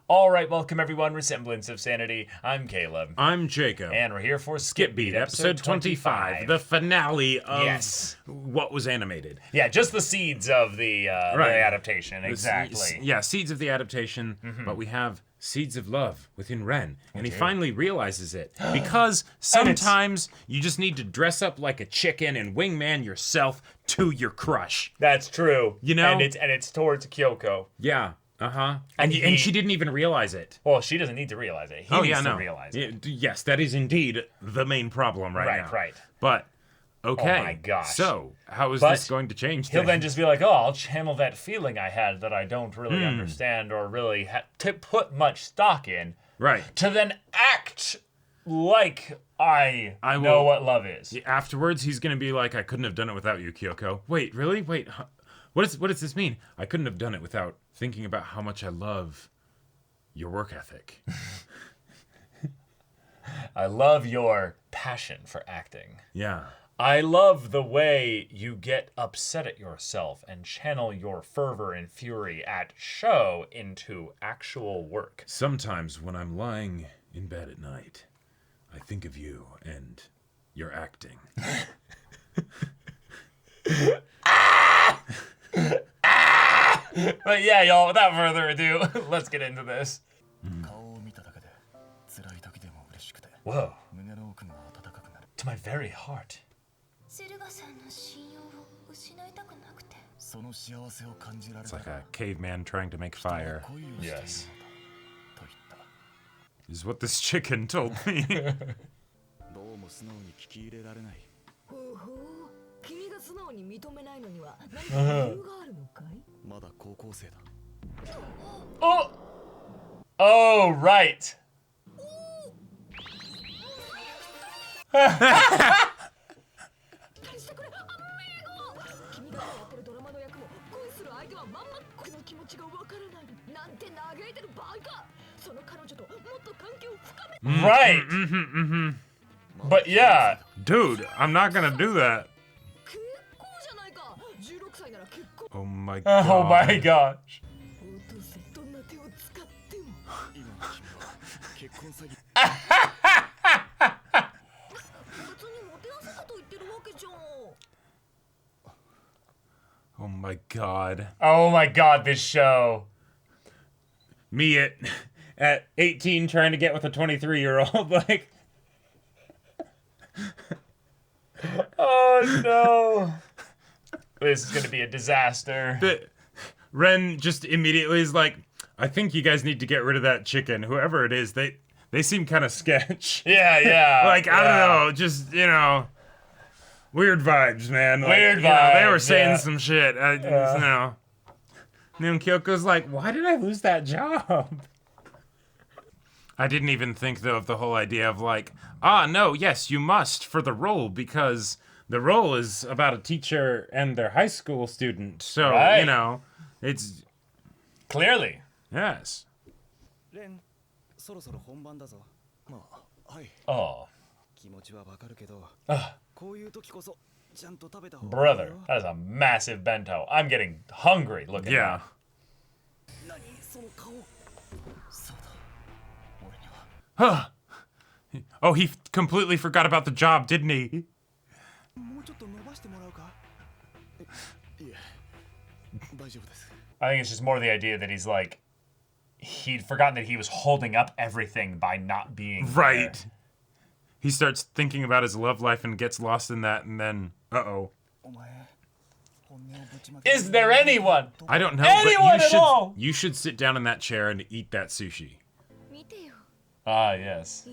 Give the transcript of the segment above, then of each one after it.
All right, welcome everyone. Semblance of Sanity. I'm Caleb. I'm Jacob. And we're here for Skip Beat, episode 25, the finale of what was animated. Yeah, just the seeds of the adaptation, exactly. Yeah, seeds of the adaptation, but we have seeds of love within Ren, and he finally realizes it, because sometimes you just need to dress up like a chicken and wingman yourself to your crush. That's true. You know? And it's towards Kyoko. Yeah. And she didn't even realize it. Well, she doesn't need to realize it. He needs to realize it. Yes, that is indeed the main problem right now. Right. But, okay. Oh my gosh. So, how is this going to change things? He'll then just be like, oh, I'll channel that feeling I had that I don't really understand or really to put much stock in. Right. To then act like I know what love is. Afterwards, he's going to be like, I couldn't have done it without you, Kyoko. Wait, really? Wait, what does this mean? I couldn't have done it without thinking about how much I love your work ethic. I love your passion for acting. Yeah. I love the way you get upset at yourself and channel your fervor and fury at show into actual work. Sometimes when I'm lying in bed at night, I think of you and your acting. But yeah, y'all, without further ado, let's get into this. Whoa. To my very heart. It's like a caveman trying to make fire. Yes. Is what this chicken told me. Oh! Oh, right. Right. But yeah. Dude, I'm not gonna do that. Oh my god. Oh my gosh. Oh my god. Oh my god, this show. Me at 18 trying to get with a 23-year-old, like... Oh no. This is gonna be a disaster. But Ren just immediately is like, I think you guys need to get rid of that chicken. Whoever it is, they seem kind of sketch. Yeah. Like, I don't know, just, weird vibes, man. Like, Weird vibes. They were saying some shit. And then Kyoko's like, why did I lose that job? I didn't even think, though, of the whole idea of like, no, yes, you must for the role, because the role is about a teacher and their high school student. So, it's... Clearly. Yes. Oh. Brother, that is a massive bento. I'm getting hungry looking at it. Huh. Oh, he completely forgot about the job, didn't he? I think it's just more the idea that he's like, he'd forgotten that he was holding up everything by not being right. there. He starts thinking about his love life and gets lost in that, and then, uh-oh. Is there anyone? I don't know, anyone but at all? You should sit down in that chair and eat that sushi. Ah, yes.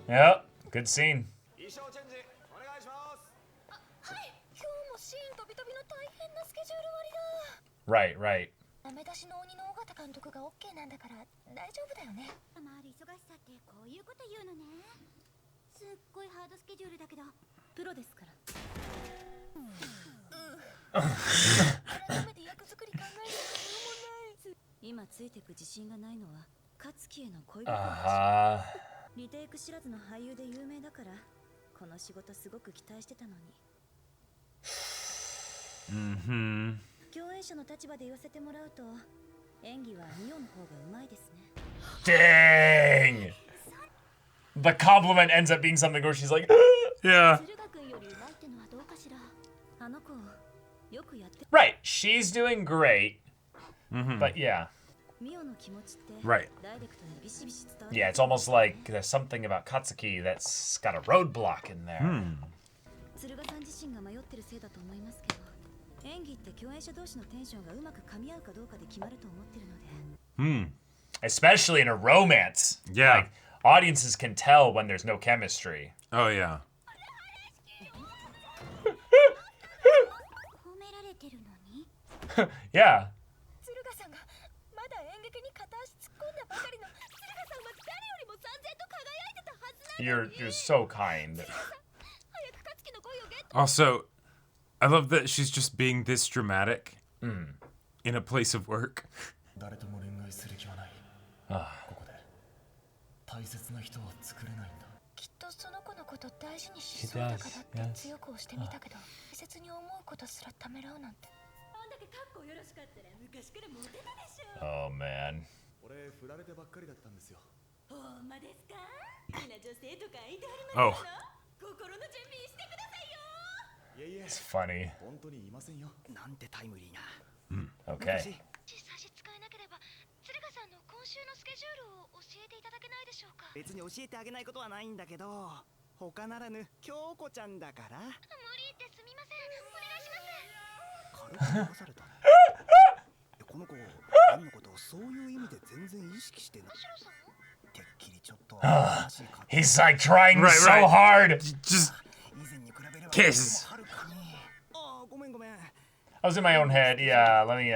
Yep, good scene. Right. リテイク知らずの俳優で有名だからこの仕事すごく期待してたのに。共演者の立場で言わせてもらうと演技はミオの方が上手いですね。 Dang! The compliment ends up being something where she's like, Yeah. 鶴賀君より上手いってのはどうかしら。あの子よくやって。 right, she's doing great. But yeah. ミオの気持ちって Right. ダイレクトにビシビシ伝わる。 Yeah, it's almost like there's something about Katsuki that's got a roadblock in there. 鶴賀さん自身が迷ってるせいだと思いますけど、演技って共演者同士のテンションがうまく噛み合うかどうかで決まると思ってるので。 Especially in a romance. Yeah. Like, audiences can tell when there's no chemistry. Oh, yeah. 褒められてるのに Yeah. 鶴賀さんがまだ演劇に片足突っ込んだばかりの。鶴賀さんは誰よりも燦然と輝いてたはずなのに。 You're so kind. 早く勝木の声をゲット。 Also, I love that she's just being this dramatic in a place of work. 誰とも恋愛する気はない。ここで大切な人を作れないんだ。きっとその子のこと大事にしそうだからって強く押してみたけど、大切に思うことすらためらうなんて。あんだけカッコよろしかったら昔からモテたでしょ。 Oh, man. 俺振られてばっかりだったんですよ。ほんまですか？みんな女性とかいてはり Oh. ますか？心の準備してくださいよ。いえいえ、 It's funny. 本当にいませんよ。なんてタイムリーな。 Okay. 差し支えなければ鶴賀さんの今週のスケジュールを教えていただけないでしょうか？別に教えてあげないことはないんだけど、他ならぬ京子ちゃんだから。無理言ってすみません。お願いします。軽く流された。この子、何のことをそういう意味で全然意識してない。てっきりちょっと怪しいか。 He's like trying Right, so right. hard. Just 以前に比べれば Kiss. はるかに。ああ、ごめんごめん。 I was in my own head. Yeah, let me,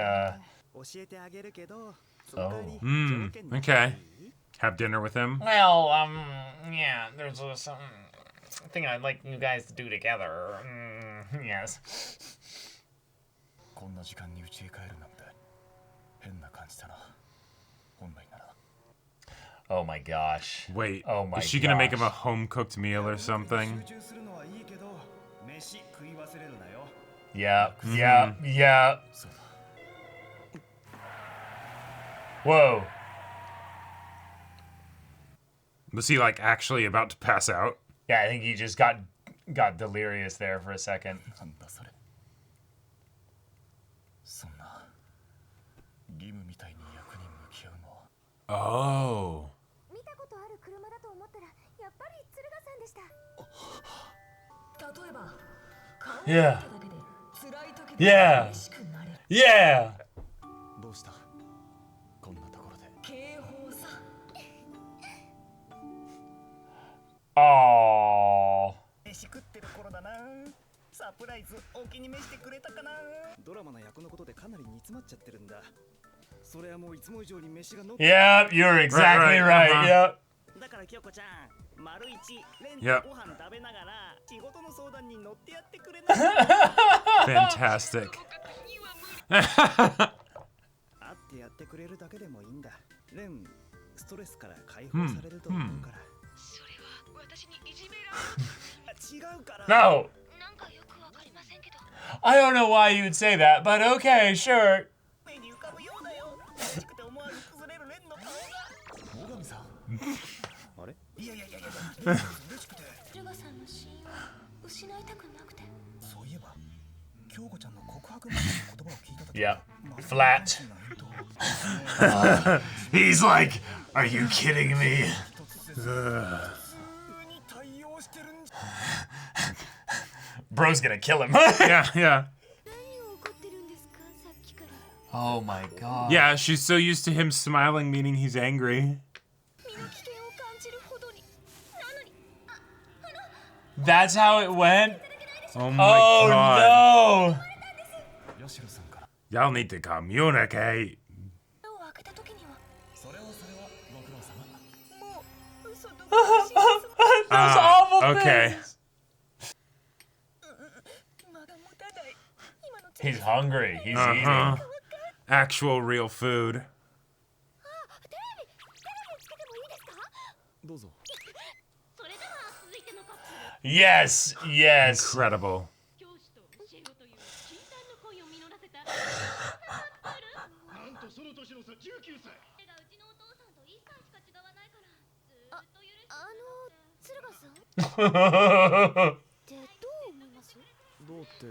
教えてあげるけど、その代わり Hmm. 条件に Okay. Have dinner with him. Well, yeah, there's some thing I'd like you guys to do together. Yes. こんな時間に家へ帰るなんて変な感じだな。本来なら。 Oh my gosh. Wait, Oh my is she gonna make him a gosh. home cooked meal or something? 集中するのはいいけど、飯食い忘れるなよ。 Yep, yep, yep. そうだ。 Whoa. Was he like actually about to pass out? Yeah, I think he just got delirious there for a second. なんだそれ。そんな義務みたいに役に向き合うのは。 Oh. 見たことある車だと思ったらやっぱり鶴賀さんでした。例えば Yeah. だけで辛い時で Yeah. 嬉しくなれる。 Yeah. どうしたこんなところで。警報さ。 Oh. 飯食ってる頃だな。サプライズお気に召してくれたかな。ドラマの役のことでかなり煮詰まっちゃってるんだ。それはもういつも以上に飯がのって。 Yep, you're exactly Right, right. uh-huh. Yep. だから京子ちゃん、丸一レン Yep. とご飯食べながら仕事の相談に乗ってやってくれない。 Fantastic. 会ってやってくれるだけでもいいんだ。レン、ストレスから解放されると思うから。それは私にいじめられる。違うから。 No. なんかよくわかりませんけど。 I don't know why you would say that, but okay, sure. 目に浮かぶようだよ。美しくて思わず崩れるレンの顔が。最上さん。あれ？いやいやいやいや。嬉しくて。鶴賀さんの死因を失いたくなくて。そういえば、京子ちゃんの告白前の言葉を聞いたとき。 Yep. Flat. He's like, are you kidding me? Bro's gonna kill him. Yeah, yeah. 何を怒ってるんですか、さっきから。 Oh my god. Yeah, she's so used to him smiling, meaning he's angry. 身の危険を感じるほどに。なのに。 That's how it went? Oh my Oh god. no. ヤシロさんから。 Y'all need to communicate. を開けた時には。それはご苦労様。もう嘘とかします。 Those awful okay. things. 間が持たない。今の He's hungry. He's Uh-huh. eating. Actual real food. テレビつけてもいいですか？どうぞ。Yes, yes. Incredible. 教師と教え子という禁断の恋を実らせたなんとその年の差19歳。手がうちのお父さんと1歳しか違わないからずーっと許して鶴賀さんってどう思います？どうって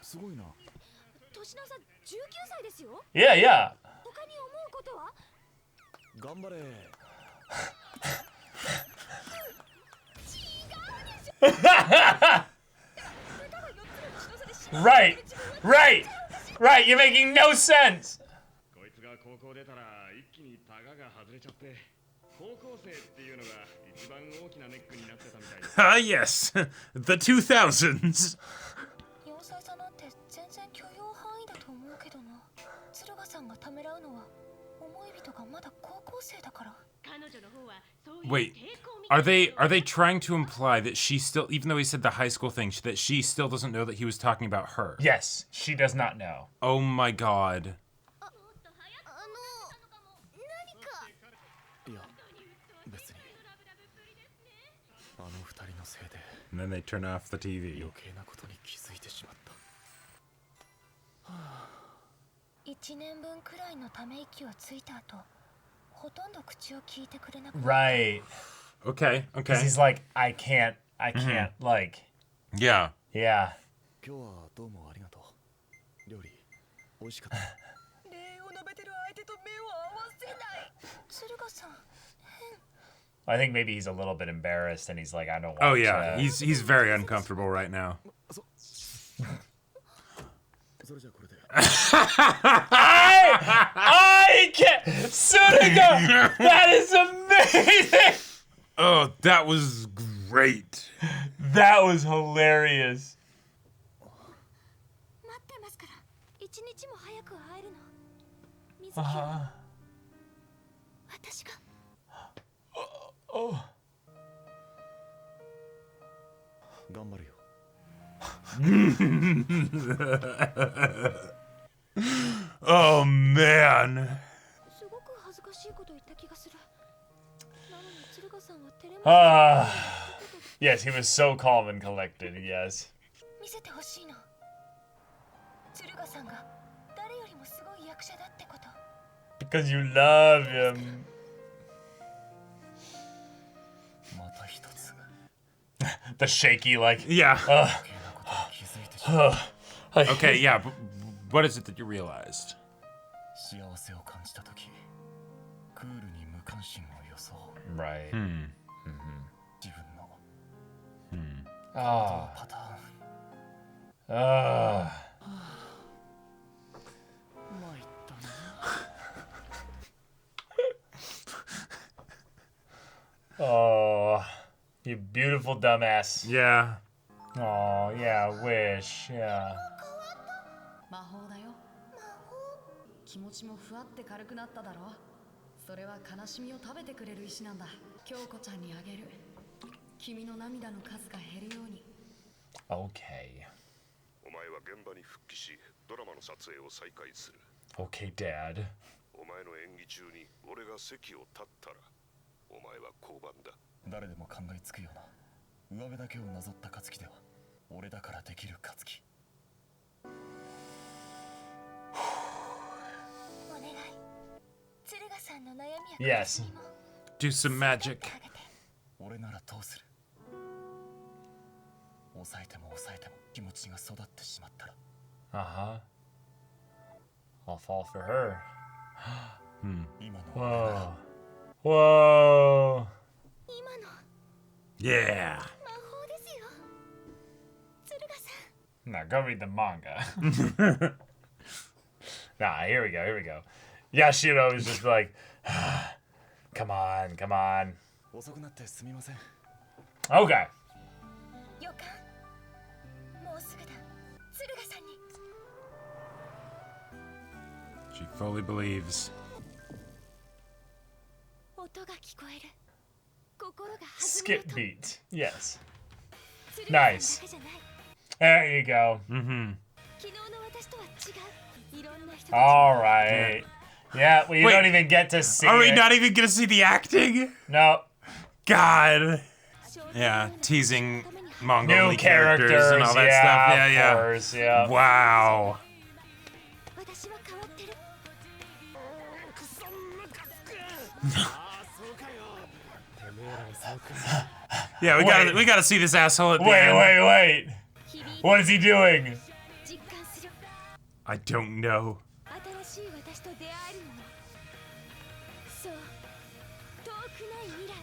すごいな。年の差19歳ですよ。 Yeah, yeah. 他に思うことは？頑張れ。 Right, right, right. You're making no sense. こいつが高校出たら一気にタガが外れちゃって、高校生っていうのが一番大きなネックになってたみたいです。Ah, yes. The 2000s. 4歳差なんて全然許容範囲だと思うけどな。鶴賀さんがためらうのは思い人がまだ高校生だから。彼女の方はそういう Wait, 抵抗みたい are they trying to imply that she still, even though he said the high school thing, that she still doesn't know that he was talking about her? Yes, she does not know. Oh my god. いや別にあの二人のせいで And then they turn off the TV. 余計なことに気づいてしまった。1年分くらいのため息をついた後、ほとんど口を聞いてくれなくなった。 Right. Okay, Because okay. he's like, I can't, like, Yeah. yeah. 今日はどうもありがとう。料理美味しかった。礼を述べてる相手と目を合わせない。鶴賀さん、 I think maybe he's a little bit embarrassed and he's like, I don't want Oh yeah, to. he's very uncomfortable right now. それじゃこれで。 I can't. Sunaga! That is amazing! Oh, that was great. That was hilarious. 待ってますから。一日も早く会えるの。水木は私が。 Oh. 頑張るよ。 Oh man. すごく恥ずかしいこと言った気がする。なのに鶴賀さんは照れます。 Ah. Yes, he was so calm and collected, yes. 見せてほしいの。鶴賀さんが誰よりもすごい役者だってこと。 Because you love him. また一つ The shaky, like, Yeah. 余計なことに気づいてしまった。 Okay, yeah. What is it that you realized? 幸せを感じたとき、クールに無関心を装う right. 自分の Ah. パターン。 Ah. 参ったな。 Oh. You beautiful dumbass. Yeah. Oh, yeah, wish. Yeah. 魔法だよ。気持ちもふわって軽くなっただろ。それは悲しみを食べてくれる石なんだ。京子ちゃんにあげる。君の涙の数が減るように。 Okay. お前は現場に復帰し、ドラマの撮影を再開する。 Okay, Dad. お前の演技中に俺が席を立ったら、お前は降板だ。誰でも考えつくような上辺だけをなぞった勝木では俺だからできる勝木。お願い。鶴賀さんの悩みや悲しみも Do some magic. あげて。俺ならどうする。抑えても抑えても気持ちが育ってしまったら Uh-huh. I'll fall for her. 今の俺な Whoa. ら Whoa. 今の Yeah. 魔法ですよ。鶴賀さん。 Now go read the manga. Nah, here we go, here we go. Yashiro is just like, come on, come on. 遅くなってすみません。 Okay. 予感。もうすぐだ。鶴賀さんに。 She fully believes. 音が聞こえる。心が弾む Skip 音。 beat. Yes. 鶴賀 Nice. さんだけじゃない。 There you go. Mm-hmm. 昨日の私とは違う。いろんな人たち All right. Yeah, well, you Wait, don't even get to see Are we it. not even gonna see the acting? No. God. Yeah, teasing Mongolian New characters characters and all that yeah, stuff. Yeah, of yeah. course, yeah. Wow. 私は変わってる Yeah, we gotta see this asshole at the end. Wait. 響いて What is he doing? 実感する I don't know. 新しい私と出会えるのもそう遠くない未来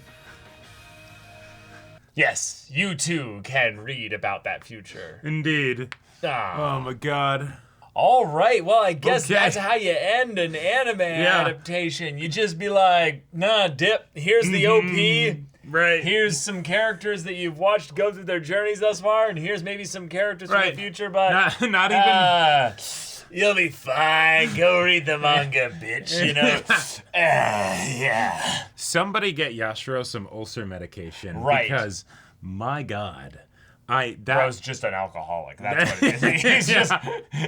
Yes, you too can read about that future. Indeed. Ah. Oh my god. All right, well, I guess Okay. that's how you end an anime adaptation. You just be like, nah, dip, here's the OP. Right. Here's some characters that you've watched go through their journeys thus far, and here's maybe some characters from the future, but Not even. you'll be fine. Go read the manga, bitch, you know? Yeah. Somebody get Yashiro some ulcer medication. Right. Because, my god. Bro's just an alcoholic. That's what it is.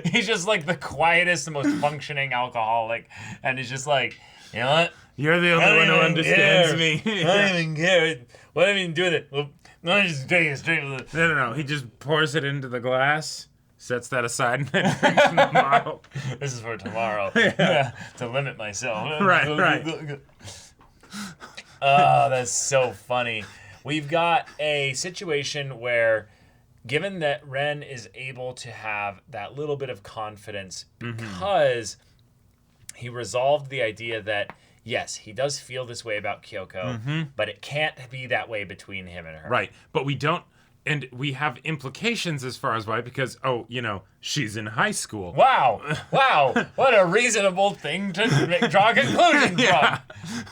He's just like the quietest, the most functioning alcoholic, and he's just like, you know what? You're the only one who understands me. I don't even care. What am I even doing it? Well, no, just drink it straight with it. No. He just pours it into the glass, sets that aside, and then drinks tomorrow. This is for tomorrow. To limit myself. Right. Oh, that's so funny. We've got a situation where, given that Ren is able to have that little bit of confidence because he resolved the idea that, yes, he does feel this way about Kyoko, but it can't be that way between him and her. Right. But we don't. And we have implications as far as why, because, she's in high school. Wow. What a reasonable thing to draw a conclusion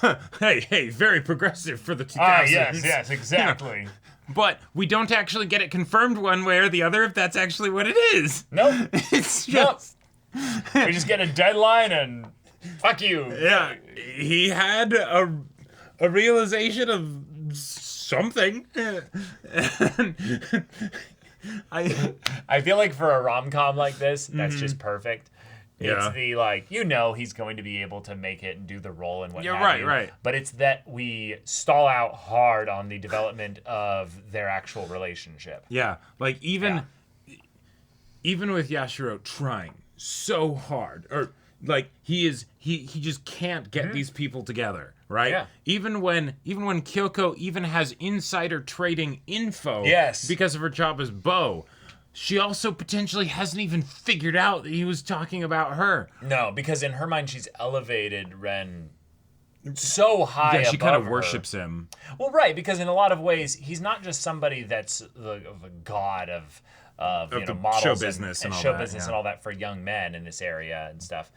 from. Hey, very progressive for the 2000s. Yes, exactly. But we don't actually get it confirmed one way or the other if that's actually what it is. Nope. It's just... We just get a deadline and fuck you. Yeah, he had a realization of something. I feel like for a rom-com like this, that's just perfect. Yeah. It's the he's going to be able to make it and do the role and what Yeah, have you. right. But it's that we stall out hard on the development of their actual relationship. Yeah, like even with Yashiro trying so hard, or like he just can't get these people together, right? Yeah. Even when Kyoko even has insider trading info, Yes, because of her job as Bo, she also potentially hasn't even figured out that he was talking about her. No, because in her mind she's elevated Ren so high. Yeah, she kind of above worships her. him. Well, right, because in a lot of ways he's not just somebody that's the god of the models show business and all show that, business yeah. and all that for young men in this area and stuff.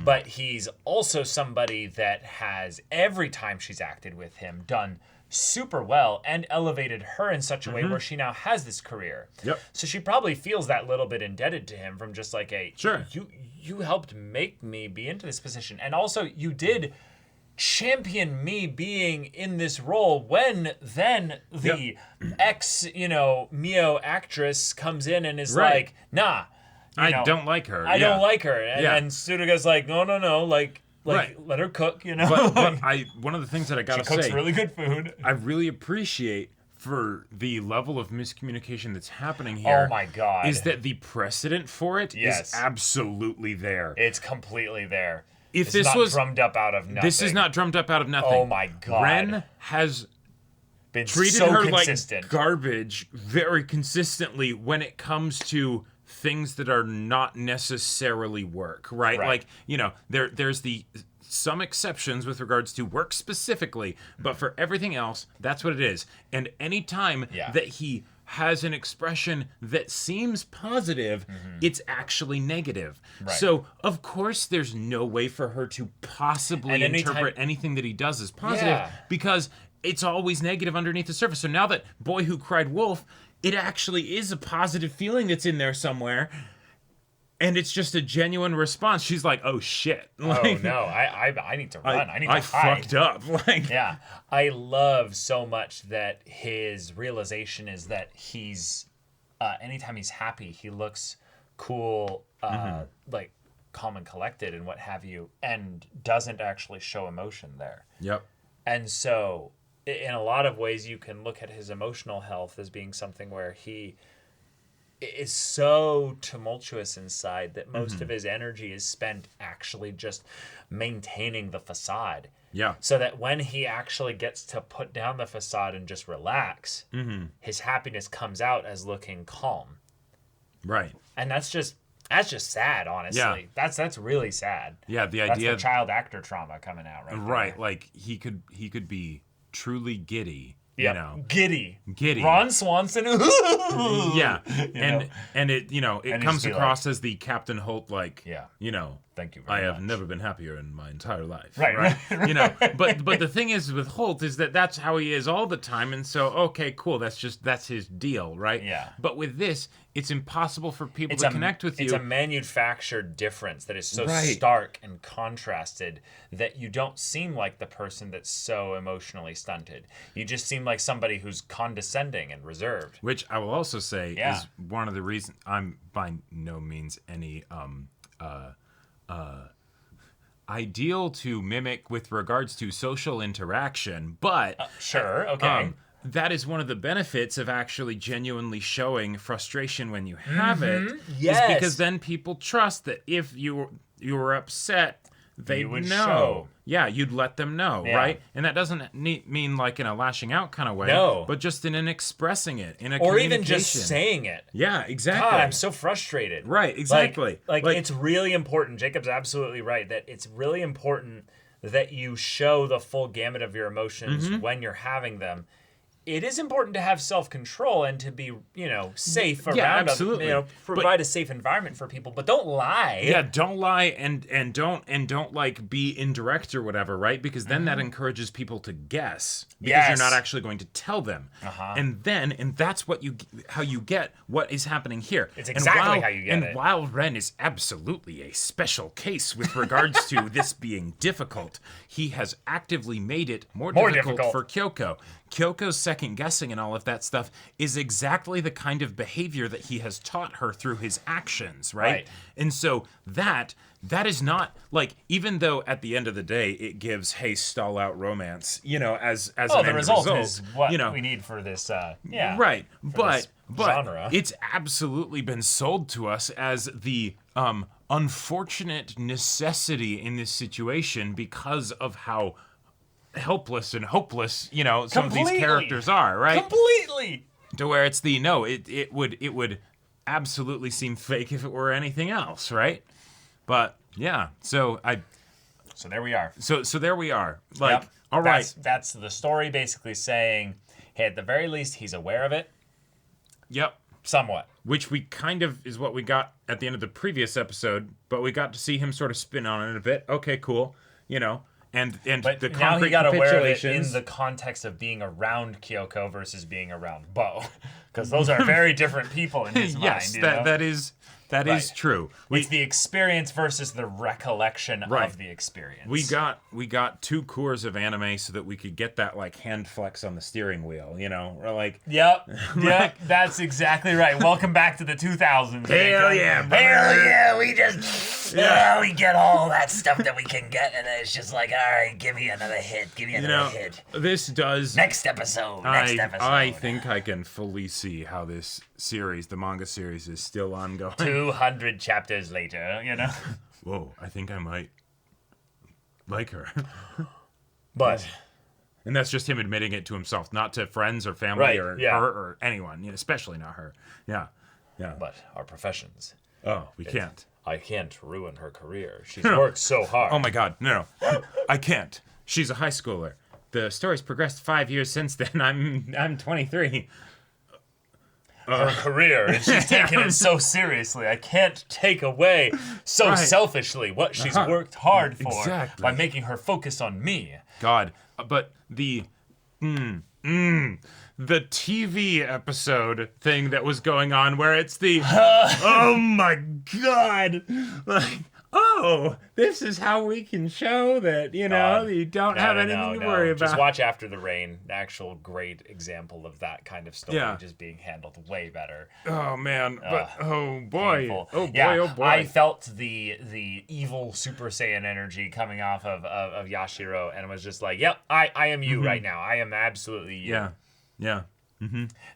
But he's also somebody that has, every time she's acted with him, done super well and elevated her in such a way where she now has this career. Yep. So she probably feels that little bit indebted to him from just like you helped make me be into this position, and also you did champion me being in this role when then the ex Mio actress comes in and is like, nah, I don't like her. I don't like her, and Sudoga's like, no, like let her cook, But one of the things that I gotta she cooks say, really good food. I really appreciate for the level of miscommunication that's happening here. Oh my god, is that the precedent for it is absolutely there. It's completely there. If it's this not was drummed up out of nothing. This is not drummed up out of nothing. Oh my god. Ren has been treated so her consistent. like garbage very consistently when it comes to things that are not necessarily work, right? Like, there's some exceptions with regards to work specifically, but for everything else, that's what it is. And any time that he has an expression that seems positive, it's actually negative. Right. So, of course, there's no way for her to possibly interpret anything that he does as positive because it's always negative underneath the surface. So now that Boy Who Cried Wolf, it actually is a positive feeling that's in there somewhere. And it's just a genuine response. She's like, "Oh shit! Like, oh no, I need to run. I need to hide. Fucked up." Yeah, I love so much that his realization is that he's, anytime he's happy, he looks cool, like calm and collected and what have you, and doesn't actually show emotion there. Yep. And so in a lot of ways, you can look at his emotional health as being something where he is so tumultuous inside that most of his energy is spent actually just maintaining the facade. Yeah. So that when he actually gets to put down the facade and just relax, his happiness comes out as looking calm. Right. And that's just sad, honestly. Yeah. That's really sad. Yeah, the That's idea the child actor trauma coming out right, there. like he could be truly giddy, Yep. you know. Giddy. Ron Swanson. Yeah. And it And comes just be across as the Captain Holt, like, Yeah. you know, Thank you I very have much. never been happier in my entire life. Right. You know, but the thing is with Holt is that's how he is all the time, and so okay, cool, that's his deal, right? Yeah. But with this, it's impossible for people to connect with you. It's a manufactured difference that is so Right. stark and contrasted that you don't seem like the person that's so emotionally stunted. You just seem like somebody who's condescending and reserved. Which I will also say Yeah. is one of the reasons I'm by no means any ideal to mimic with regards to social interaction, but Sure, okay. that is one of the benefits of actually genuinely showing frustration when you have it. Yes. Is because then people trust that if you were upset, they You would know. show. Yeah, you'd let them know, Yeah. right? And that doesn't mean like in a lashing out kind of way, No. but just in an expressing it, in a Or even communication. just saying it. Yeah, exactly. God, I'm so frustrated. Right, exactly. Like it's really important. Jacob's absolutely right that it's really important that you show the full gamut of your emotions when you're having them. It is important to have self-control and to be, safe around absolutely. provide a safe environment for people, but don't lie. Yeah, don't lie and don't like be indirect or whatever, right? Because then that encourages people to guess because you're Yes. not actually going to tell them. And that's how you get what is happening here. It's exactly how you get it. And while Ren is absolutely a special case with regards to this being difficult, he has actively made it more difficult for Kyoko. Kyoko's second guessing and all of that stuff is exactly the kind of behavior that he has taught her through his actions, right? And so that is not like, even though at the end of the day it gives stall out romance, as an the end result is what you know, we need for this right, but genre. it's absolutely been sold to us as the unfortunate necessity in this situation because of how helpless and hopeless some of these characters are, right? Completely. To where it's it would absolutely seem fake if it were anything else, right? But yeah, so there we are. So there we are. Like, Yep. all right. That's the story basically saying, hey, at the very least, he's aware of it. Yep. Somewhat. Which we kind of is what we got at the end of the previous episode, but we got to see him sort of spin on it a bit. Okay, cool. And But the now concrete he got aware of it capitulations. in the context of being around Kyoko versus being around Bo. Because those are very different people in his yes, mind. You know? that is Right. true. It's the experience versus the recollection Right. of the experience. We got 2 cores of anime so that we could get that like hand flex on the steering wheel, or like Yep, that's exactly right. Welcome back to the 2000s. Hell yeah, brother. Hell yeah, we just we get all that stuff that we can get, and it's just like, all right, give me another hit, hit. This does Next episode. I think I can fully see how this series, the manga series, is still ongoing. 200 chapters later, Whoa, I think I might like her. But And that's just him admitting it to himself, not to friends or family Right, or yeah. her or anyone, especially not her. Yeah. but our professions. Oh, we can't. I can't ruin her career. She's worked so hard. Oh my God, no. I can't. She's a high schooler. The story's progressed 5 years since then. I'm 23. Her career, and she's taking it so seriously. I can't take away so Right. selfishly what she's worked hard for Exactly. by making her focus on me. God, but the TV episode thing that was going on where it's the oh my God, like oh, this is how we can show that, you don't have anything to worry about. Just watch After the Rain, an actual great example of that kind of story Yeah. just being handled way better. Oh, man. But, oh, boy. Painful. Oh, boy, yeah, oh, boy. I felt the evil Super Saiyan energy coming off of Yashiro, and was just like, yep, I am you right now. I am absolutely you. Yeah. Yeah.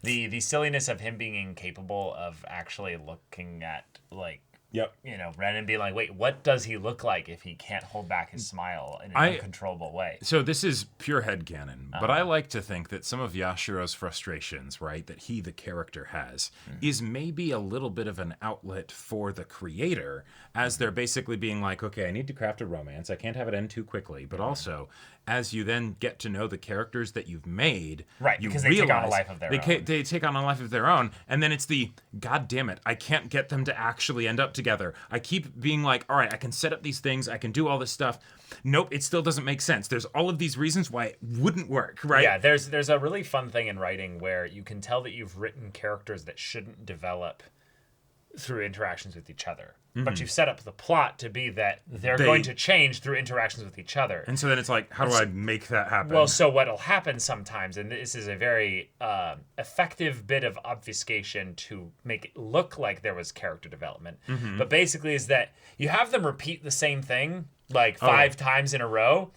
The silliness of him being incapable of actually looking at, like, Yep. Ren and being like, wait, what does he look like if he can't hold back his smile in an uncontrollable way? So this is pure headcanon, but I like to think that some of Yashiro's frustrations, right, that he, the character, has, is maybe a little bit of an outlet for the creator, as they're basically being like, okay, I need to craft a romance. I can't have it end too quickly. But also, as you then get to know the characters that you've made, Right, you because they take on a life of their own. They take on a life of their own, and then it's the, God damn it, I can't get them to actually end up together. I keep being like, all right, I can set up these things, I can do all this stuff. Nope, it still doesn't make sense. There's all of these reasons why it wouldn't work, right? Yeah, there's a really fun thing in writing where you can tell that you've written characters that shouldn't develop through interactions with each other. But you've set up the plot to be that they're going to change through interactions with each other. And so then it's like, how do I make that happen? Well, so what'll happen sometimes, and this is a very effective bit of obfuscation to make it look like there was character development, but basically is that you have them repeat the same thing like 5 times in a row,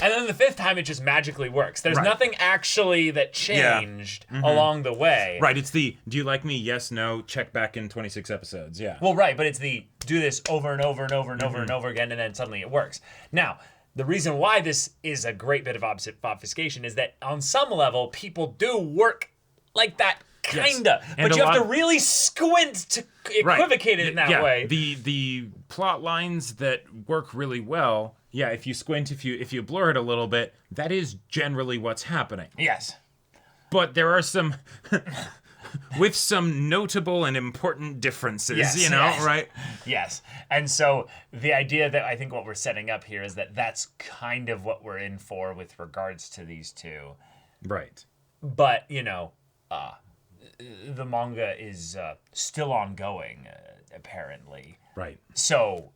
and then the 5th time it just magically works. There's nothing actually that changed along the way. Right, it's the, do you like me? Yes, no, check back in 26 episodes, yeah. Well, right, but it's the do this over and over and over and over and over again, and then suddenly it works. Now, the reason why this is a great bit of obfuscation is that on some level, people do work like that, kinda. And but you have to really squint to equivocate it in that way. The plot lines that work really well, yeah, if you squint, if you blur it a little bit, that is generally what's happening. Yes. But there are some with some notable and important differences, right? Yes. And so the idea that I think what we're setting up here is that that's kind of what we're in for with regards to these two. Right. But, the manga is still ongoing, apparently. Right. So,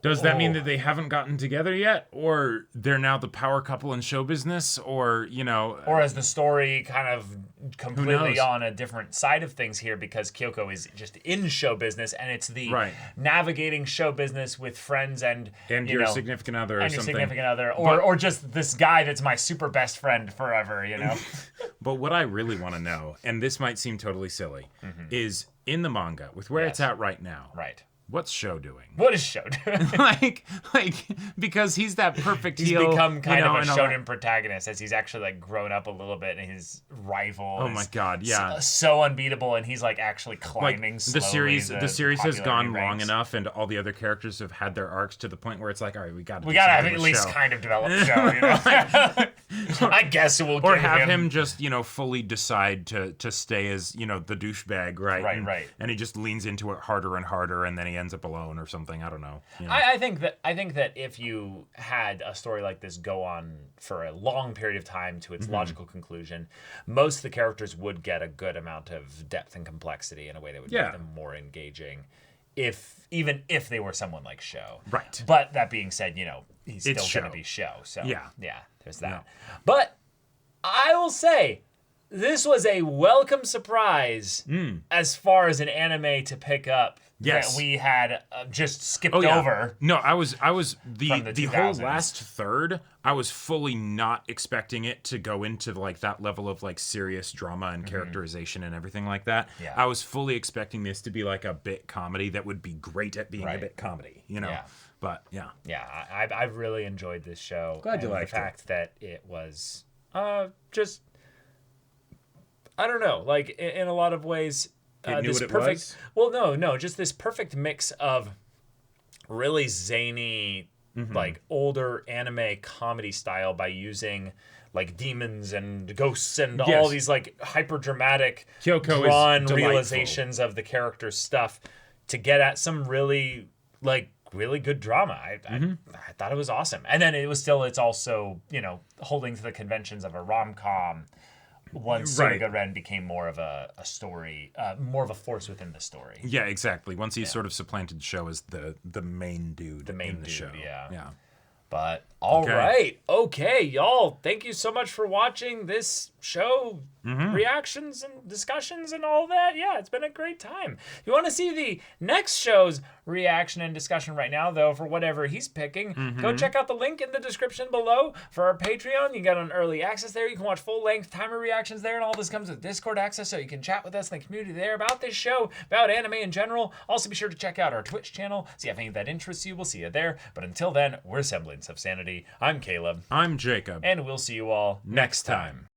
does that mean that they haven't gotten together yet? Or they're now the power couple in show business? Or, Or is the story kind of completely knows? on a different side of things here because Kyoko is just in show business and it's the navigating show business with friends and your significant other or and your something. significant other or just this guy that's my super best friend forever, But what I really want to know, and this might seem totally silly, is in the manga, with where it's at right now. Right. What's Sho doing? What is Sho doing? like, because he's that perfect he's heel. become kind of a and shonen protagonist as he's actually like grown up a little bit, and his rival. Oh my god, yeah, so unbeatable, and he's like actually climbing. Like, slowly the series has gone long ranks. enough, and all the other characters have had their arcs to the point where it's like, all right, we gotta have at least kind of developed Sho. I guess we'll or have him just fully decide to stay as the douchebag, right? Right. And he just leans into it harder and harder, and then he ends up alone or something. I don't know. I think that if you had a story like this go on for a long period of time to its logical conclusion, most of the characters would get a good amount of depth and complexity in a way that would make them more engaging. Even if they were someone like Sho. Right. But that being said, he's still going to be Sho. So yeah, there's that. Yeah. But I will say, this was a welcome surprise as far as an anime to pick up that we had just skipped over. No, I was the whole 2000s. last third. I was fully not expecting it to go into like that level of like serious drama and characterization and everything like that. Yeah. I was fully expecting this to be like a bit comedy that would be great at being a bit comedy, Yeah. But yeah. Yeah, I've really enjoyed this show. Glad you and liked the fact that it was just, I don't know, like in a lot of ways, It knew this what it perfect. was? Well, no, just this perfect mix of really zany, like older anime comedy style by using like demons and ghosts and all these like hyper dramatic Kyoko is drawn delightful. realizations of the character's stuff to get at some really good drama. I thought it was awesome. And then it's also, holding to the conventions of a rom-com once Right. Suruga Ren became more of a story, more of a force within the story. Yeah, exactly. Once he sort of supplanted Sho as the main dude in the show. Yeah. Yeah. But all right, okay, y'all. Thank you so much for watching this show, reactions and discussions and all that. Yeah, it's been a great time. You want to see the next show's reaction and discussion right now, though, for whatever he's picking, go check out the link in the description below for our Patreon. You got an early access there. You can watch full-length timer reactions there, and all this comes with Discord access, so you can chat with us in the community there about this show, about anime in general. Also, be sure to check out our Twitch channel, see if any of that interests you. We'll see you there. But until then, we're Semblance of Sanity. I'm Caleb. I'm Jacob. And we'll see you all next time.